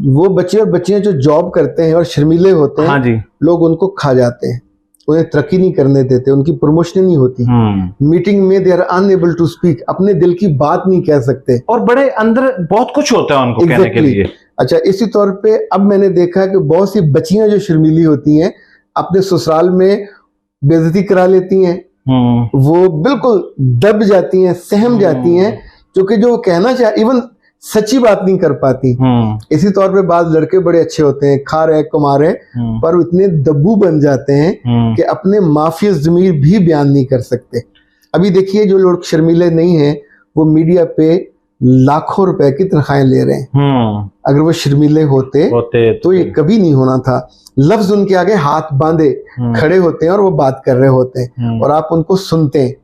वो बच्चे और बच्चियां जो जॉब करते हैं और शर्मीले होते हैं, हाँ जी, लोग उनको खा जाते हैं, उन्हें तरक्की नहीं करने देते, उनकी प्रमोशन नहीं होती, मीटिंग में they are unable to speak, अपने दिल की बात नहीं कह सकते, और बड़े अंदर बहुत कुछ होता है उनको कहने के लिए। अच्छा, इसी तौर पे अब मैंने देखा कि बहुत सी बच्चियां जो शर्मीली होती हैं अपने ससुराल में बेइज्जती करा लेती हैं, वो बिल्कुल दब जाती हैं, सहम जाती हैं, क्योंकि जो वो कहना चाहे इवन सच्ची बात नहीं कर पाती। इसी तौर पे बाद लड़के बड़े अच्छे होते हैं, खा रहे कमा रहे, पर इतने दब्बू बन जाते हैं कि अपने माफिया ज़मीर भी बयान नहीं कर सकते। अभी देखिए जो लोग शर्मीले नहीं हैं वो मीडिया पे लाखों रुपए की तनख्वाहें ले रहे हैं। अगर वो शर्मीले होते तो ये कभी नहीं होना था। लफ्ज उनके आगे हाथ बांधे खड़े होते हैं और वो बात कर रहे होते हैं, और आप उनको सुनते हैं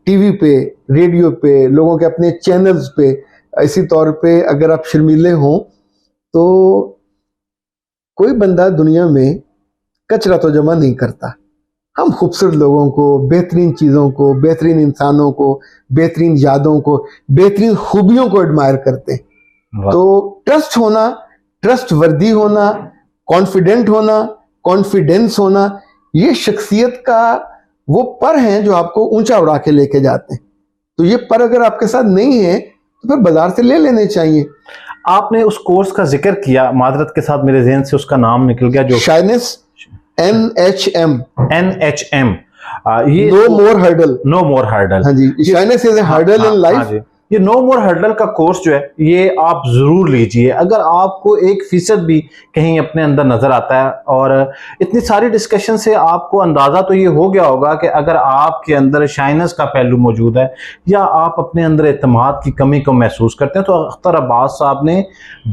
टीवी पे, रेडियो पे, लोगों के अपने चैनल्स पे। इसी तौर पे अगर आप शर्मीले हों तो कोई बंदा दुनिया में कचरा तो जमा नहीं करता। हम खूबसूरत लोगों को, बेहतरीन चीज़ों को, बेहतरीन इंसानों को, बेहतरीन यादों को, बेहतरीन खूबियों को एडमायर करते हैं। तो ट्रस्ट होना, ट्रस्ट वर्दी होना, कॉन्फिडेंट होना, कॉन्फिडेंस होना, ये शख्सियत का वो पर हैं जो आपको ऊंचा उड़ा के लेके जाते हैं। तो ये पर अगर आपके साथ नहीं है तो फिर बाजार से ले लेने चाहिए। आपने उस कोर्स का जिक्र किया, मादरत के साथ मेरे ज़हन से उसका नाम निकल गया, जो शाइनेस NHM, ये no more hurdle, no more hurdle. हाँ जी, shyness is a hurdle in life. ये नो मोर हर्डल का कोर्स जो है ये आप जरूर लीजिए। अगर आपको 1% भी कहीं अपने अंदर नजर आता है, और इतनी सारी डिस्कशन से आपको अंदाजा तो ये हो गया होगा कि अगर आपके अंदर शाइनेस का पहलू मौजूद है या आप अपने अंदर एतमाद की कमी को महसूस करते हैं, तो अख्तर अब्बास साहब ने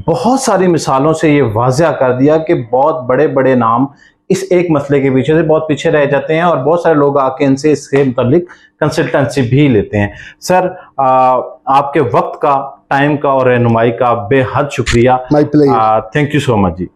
बहुत सारी मिसालों से ये वाज़ह कर दिया कि बहुत बड़े बड़े नाम इस एक मसले के पीछे से बहुत पीछे रह जाते हैं, और बहुत सारे लोग आके इनसे इसके मुताबिक कंसल्टेंसी भी लेते हैं। सर, आपके वक्त का, टाइम का और रहनुमाई का बेहद शुक्रिया। My pleasure. Thank you so much ji.